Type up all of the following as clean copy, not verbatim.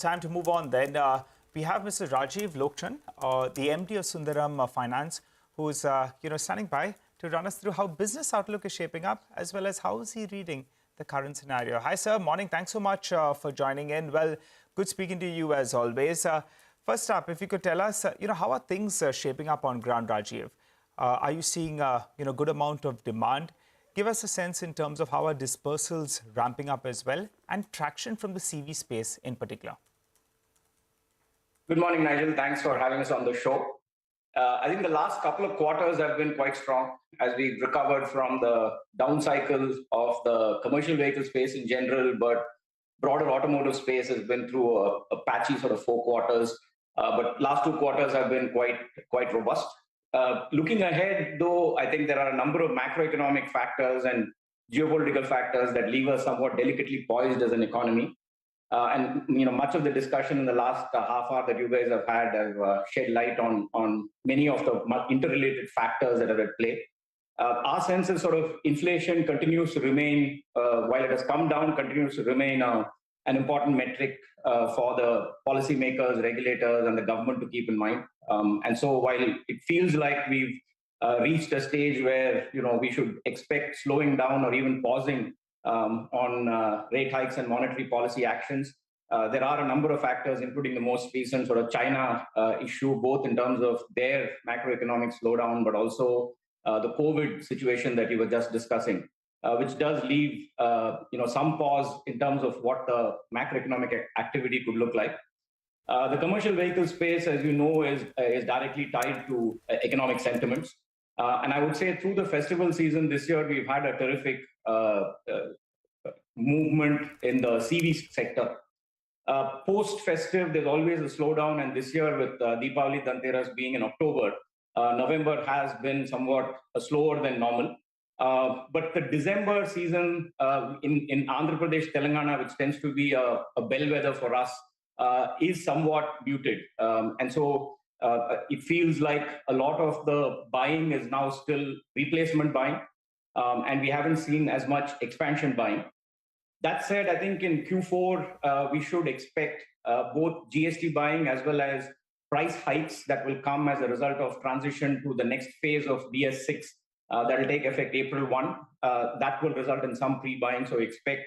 Time to move on then. We have Mr. Rajiv Lochan, the MD of Sundaram Finance, who's standing by to run us through how business outlook is shaping up, as well as how is he reading the current scenario. Hi, sir. Morning. Thanks so much for joining in. Well, good speaking to you as always. First up, if you could tell us, how are things shaping up on ground, Rajiv? Are you seeing good amount of demand? Give us a sense in terms of how are dispersals ramping up as well, and traction from the CV space in particular. Good morning, Nigel. Thanks for having us on the show. I think the last couple of quarters have been quite strong as we've recovered from the down cycles of the commercial vehicle space in general, but broader automotive space has been through a patchy sort of 4 quarters. But last 2 quarters have been quite robust. Looking ahead, though, I think there are a number of macroeconomic factors and geopolitical factors that leave us somewhat delicately poised as an economy. And much of the discussion in the last half hour that you guys have had have shed light on many of the interrelated factors that are at play. Our sense is sort of inflation continues to remain, while it has come down, continues to remain an important metric for the policymakers, regulators, and the government to keep in mind. And so while it feels like we've reached a stage where we should expect slowing down or even pausing on rate hikes and monetary policy actions, there are a number of factors, including the most recent sort of China issue, both in terms of their macroeconomic slowdown, but also the COVID situation that you were just discussing, which does leave some pause in terms of what the macroeconomic activity could look like. The commercial vehicle space, as you know, is directly tied to economic sentiments. And I would say through the festival season this year, we've had a terrific movement in the CV sector. Post-festive, there's always a slowdown, and this year with Deepavali Dhanteras being in October, November has been somewhat slower than normal. But the December season in Andhra Pradesh, Telangana, which tends to be a bellwether for us, is somewhat muted. And so it feels like a lot of the buying is now still replacement buying, and we haven't seen as much expansion buying. That said, I think in Q4, we should expect both GST buying as well as price hikes that will come as a result of transition to the next phase of BS6 that will take effect April 1. That will result in some pre-buying. So we expect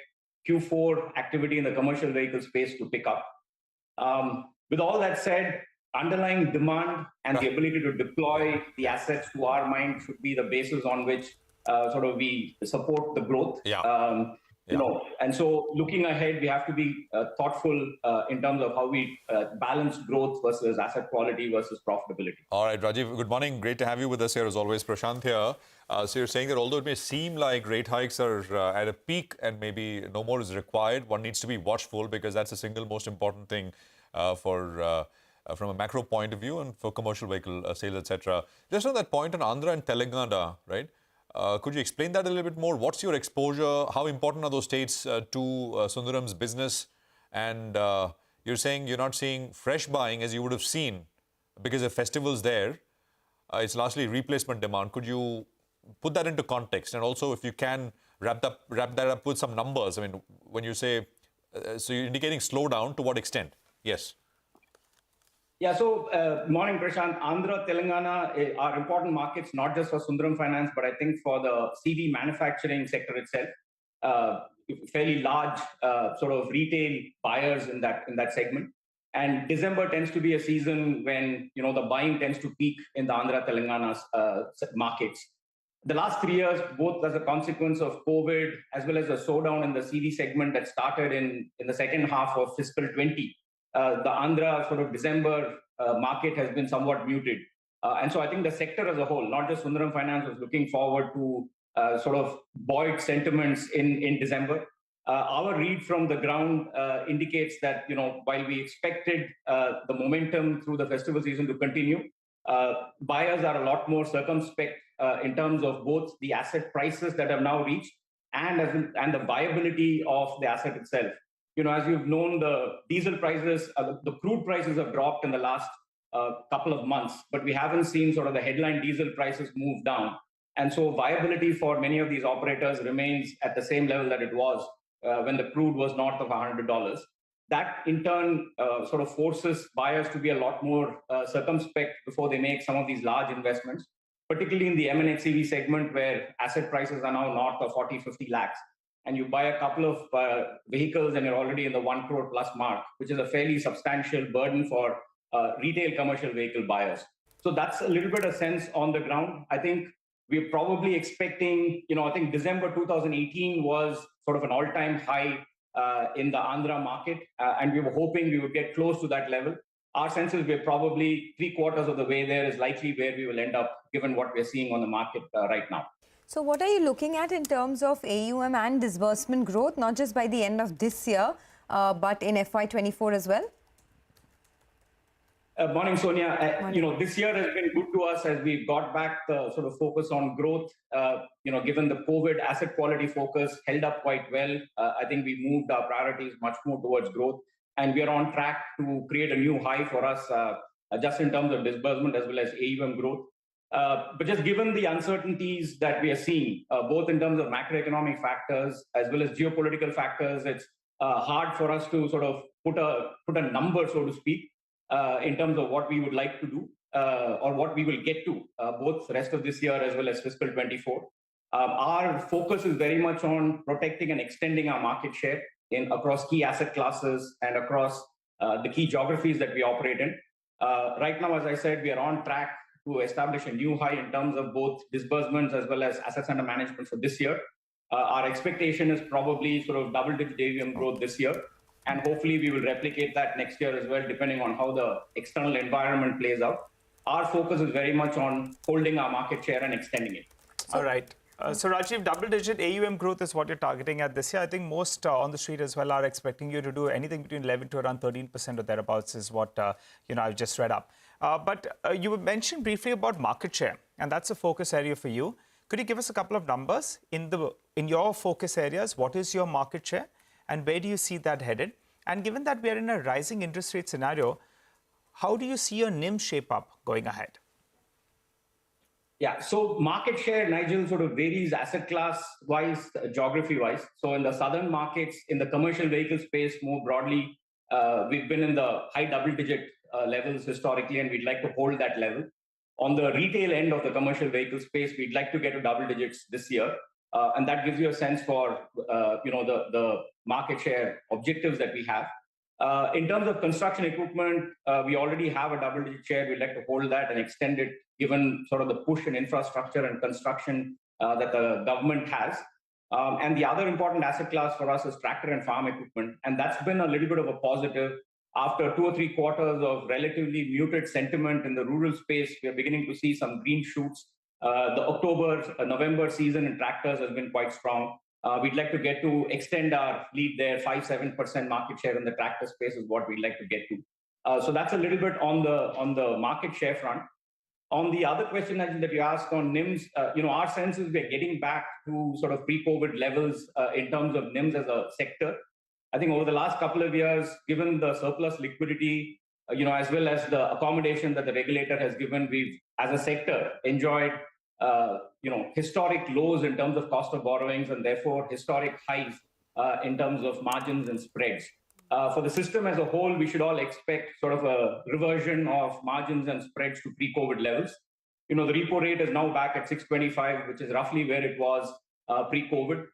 Q4 activity in the commercial vehicle space to pick up. With all that said, underlying demand and the ability to deploy the assets, to our mind, should be the basis on which sort of we support the growth. And so looking ahead, we have to be thoughtful in terms of how we balance growth versus asset quality versus profitability. All right, Rajiv, good morning. Great to have you with us here as always. Prashant here. So you're saying that although it may seem like rate hikes are at a peak and maybe no more is required, one needs to be watchful because that's the single most important thing from a macro point of view and for commercial vehicle sales, etc. Just on that point on Andhra and Telangana, right? Could you explain that a little bit more? What's your exposure? How important are those states to Sundaram's business? And you're saying you're not seeing fresh buying as you would have seen because of festivals there. It's largely replacement demand. Could you put that into context? And also, if you can wrap that up with some numbers. I mean, when you say, so you're indicating slowdown, to what extent? Yes. Yeah, so morning, Prashant. Andhra, Telangana are important markets, not just for Sundaram Finance, but I think for the CV manufacturing sector itself. Fairly large sort of retail buyers in that segment. And December tends to be a season when the buying tends to peak in the Andhra, Telangana markets. The last 3 years, both as a consequence of COVID, as well as a slowdown in the CV segment that started in the second half of fiscal 20, the Andhra sort of December market has been somewhat muted. And so I think the sector as a whole, not just Sundaram Finance, was looking forward to sort of buoyant sentiments in December. Our read from the ground indicates that, while we expected the momentum through the festival season to continue, buyers are a lot more circumspect in terms of both the asset prices that have now reached and the viability of the asset itself. As you've known, the diesel prices, the crude prices have dropped in the last couple of months, but we haven't seen sort of the headline diesel prices move down. And so viability for many of these operators remains at the same level that it was when the crude was north of $100. that in turn sort of forces buyers to be a lot more circumspect before they make some of these large investments, particularly in the M&HCV segment where asset prices are now north of 40, 50 lakhs. And you buy a couple of vehicles and you're already in the 1 crore plus mark, which is a fairly substantial burden for retail commercial vehicle buyers. So that's a little bit of sense on the ground. I think we're probably expecting, I think December 2018 was sort of an all-time high in the Andhra market, and we were hoping we would get close to that level. Our sense is we're probably 3/4 of the way there is likely where we will end up, given what we're seeing on the market right now. So what are you looking at in terms of AUM and disbursement growth, not just by the end of this year, but in FY24 as well? Morning, Sonia. Morning. This year has been good to us as we've got back the sort of focus on growth. Given the COVID asset quality focus held up quite well, I think we moved our priorities much more towards growth. And we are on track to create a new high for us, just in terms of disbursement as well as AUM growth. But just given the uncertainties that we are seeing, both in terms of macroeconomic factors as well as geopolitical factors, it's hard for us to sort of put a number, so to speak, in terms of what we would like to do or what we will get to, both the rest of this year as well as fiscal 24. Our focus is very much on protecting and extending our market share across key asset classes and across the key geographies that we operate in. Right now, as I said, we are on track to establish a new high in terms of both disbursements as well as assets under management for this year. Our expectation is probably sort of double-digit AUM growth this year. And hopefully we will replicate that next year as well, depending on how the external environment plays out. Our focus is very much on holding our market share and extending it. All right. So Rajiv, double-digit AUM growth is what you're targeting at this year. I think most on the street as well are expecting you to do anything between 11 to around 13% or thereabouts is what I've just read up. But you mentioned briefly about market share, and that's a focus area for you. Could you give us a couple of numbers in your focus areas? What is your market share, and where do you see that headed? And given that we are in a rising interest rate scenario, how do you see your NIM shape up going ahead? Yeah, so market share, Nigel, sort of varies asset class-wise, geography-wise. So in the southern markets, in the commercial vehicle space more broadly, we've been in the high double-digit levels historically, and we'd like to hold that level. On the retail end of the commercial vehicle space, we'd like to get to double digits this year. And that gives you a sense for, the market share objectives that we have. In terms of construction equipment, we already have a double-digit share. We'd like to hold that and extend it, given sort of the push in infrastructure and construction that the government has. And the other important asset class for us is tractor and farm equipment. And that's been a little bit of a positive. After 2 or 3 quarters of relatively muted sentiment in the rural space, we are beginning to see some green shoots. The October-November season in tractors has been quite strong. We'd like to get to extend our lead there. 5-7% market share in the tractor space is what we'd like to get to. So that's a little bit on the market share front. On the other question that you asked on NIMs, our sense is we're getting back to sort of pre-COVID levels in terms of NIMs as a sector. I think over the last couple of years, given the surplus liquidity, as well as the accommodation that the regulator has given, we've, as a sector, enjoyed historic lows in terms of cost of borrowings and therefore historic highs in terms of margins and spreads. For the system as a whole, we should all expect sort of a reversion of margins and spreads to pre-COVID levels. The repo rate is now back at 6.25, which is roughly where it was pre-COVID.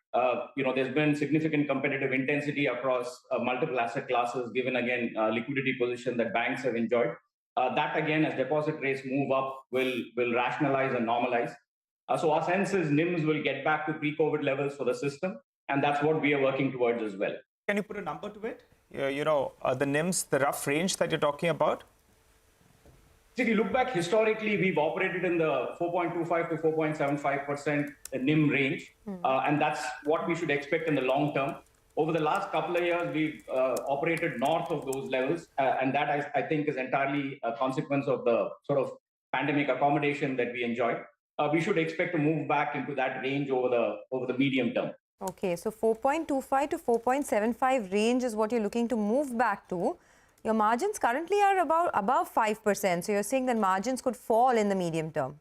There's been significant competitive intensity across multiple asset classes, given again liquidity position that banks have enjoyed. That again, as deposit rates move up, will rationalize and normalize. So our sense is NIMs will get back to pre-COVID levels for the system, and that's what we are working towards as well. Can you put a number to it? The NIMs, the rough range that you're talking about? So if you look back historically, we've operated in the 4.25 to 4.75% NIM range, and that's what we should expect in the long term. Over the last couple of years, we've operated north of those levels, and that I think is entirely a consequence of the sort of pandemic accommodation that we enjoyed. We should expect to move back into that range over the medium term. Okay, so 4.25 to 4.75 range is what you're looking to move back to. Your margins currently are above 5%. So you're saying that margins could fall in the medium term.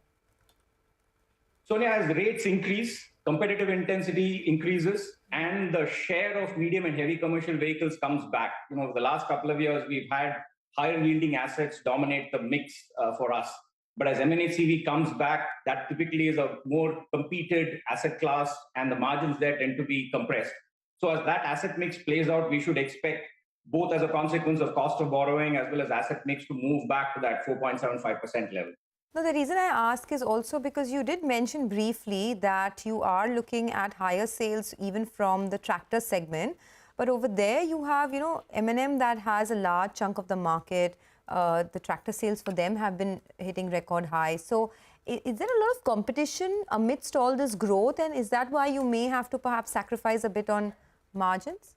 Sonia, as rates increase, competitive intensity increases and the share of medium and heavy commercial vehicles comes back. The last couple of years, we've had higher yielding assets dominate the mix for us. But as M&HCV comes back, that typically is a more competed asset class and the margins there tend to be compressed. So as that asset mix plays out, we should expect both as a consequence of cost of borrowing as well as asset mix to move back to that 4.75% level. Now, the reason I ask is also because you did mention briefly that you are looking at higher sales even from the tractor segment. But over there, you have, M&M that has a large chunk of the market. The tractor sales for them have been hitting record highs. So is there a lot of competition amidst all this growth? And is that why you may have to perhaps sacrifice a bit on margins?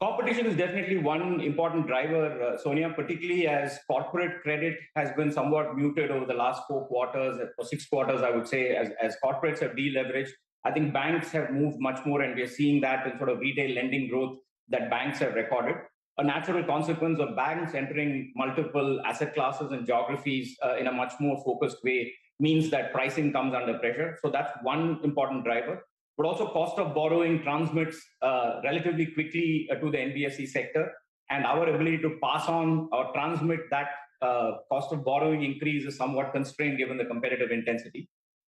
Competition is definitely one important driver, Sonia, particularly as corporate credit has been somewhat muted over the last 4 quarters, or 6 quarters, I would say, as corporates have deleveraged. I think banks have moved much more, and we are seeing that in sort of retail lending growth that banks have recorded. A natural consequence of banks entering multiple asset classes and geographies in a much more focused way means that pricing comes under pressure. So that's one important driver. But also cost of borrowing transmits relatively quickly to the NBFC sector. And our ability to pass on or transmit that cost of borrowing increase is somewhat constrained given the competitive intensity.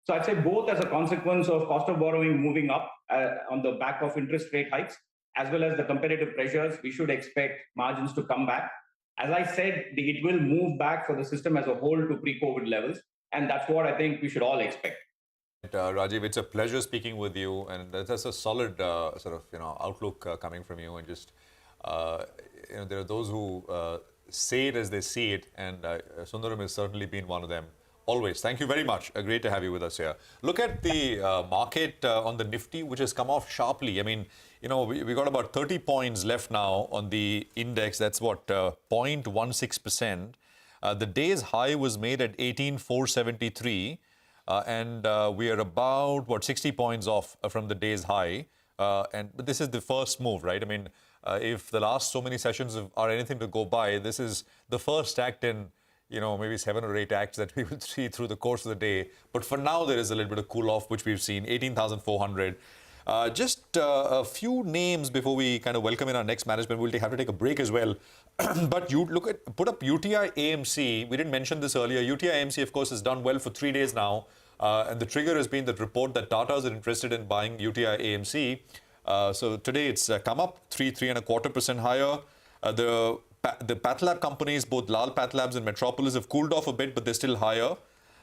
So I'd say both as a consequence of cost of borrowing moving up on the back of interest rate hikes, as well as the competitive pressures, we should expect margins to come back. As I said, it will move back for the system as a whole to pre-COVID levels. And that's what I think we should all expect. Rajiv, it's a pleasure speaking with you, and that's a solid outlook coming from you. And just there are those who say it as they see it, and Sundaram has certainly been one of them. Always. Thank you very much. Great to have you with us here. Look at the market on the Nifty, which has come off sharply. I mean, we got about 30 points left now on the index. That's what, 0.16%. The day's high was made at 18,473. And we are about, 60 points off from the day's high. But this is the first move, right? I mean, if the last so many sessions are anything to go by, this is the first act in, maybe 7 or 8 acts that we will see through the course of the day. But for now, there is a little bit of cool off, which we've seen, 18,400. Just a few names before we kind of welcome in our next management. We'll have to take a break as well. But you put up UTI AMC. We didn't mention this earlier. UTI AMC, of course, has done well for 3 days now. And the trigger has been that report that Tatas are interested in buying UTI AMC. So today it's come up 3.25% higher. The Path Lab companies, both Lal Path Labs and Metropolis, have cooled off a bit, but they're still higher.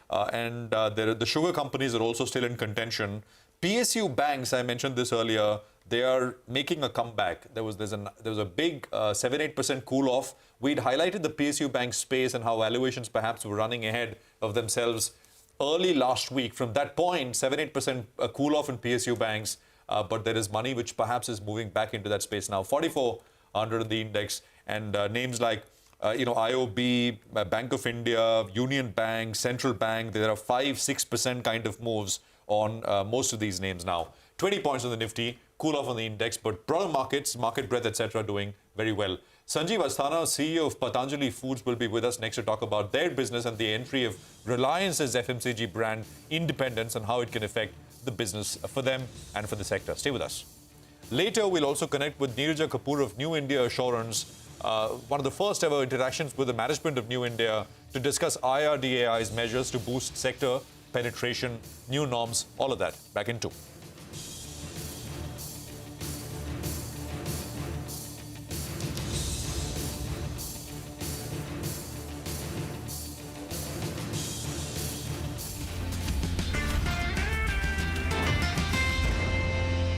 And the sugar companies are also still in contention. PSU banks, I mentioned this earlier, they are making a comeback. There was a big 7-8% cool off. We'd highlighted the PSU bank space and how valuations perhaps were running ahead of themselves early last week. From that point, 7-8% cool off in PSU banks, but there is money which perhaps is moving back into that space now. 4,400 in the index, and names like IOB, Bank of India, Union Bank, Central Bank. There are 5-6% kind of moves on most of these names now. 20 points on the Nifty, cool off on the index, but broader markets, market breadth, etc., doing very well. Sanjeev Asthana, CEO of Patanjali Foods, will be with us next to talk about their business and the entry of Reliance's FMCG brand Independence and how it can affect the business for them and for the sector. Stay with us. Later, we'll also connect with Neeraja Kapoor of New India Assurance, one of the first ever interactions with the management of New India to discuss IRDAI's measures to boost sector penetration, new norms, all of that. Back in 2.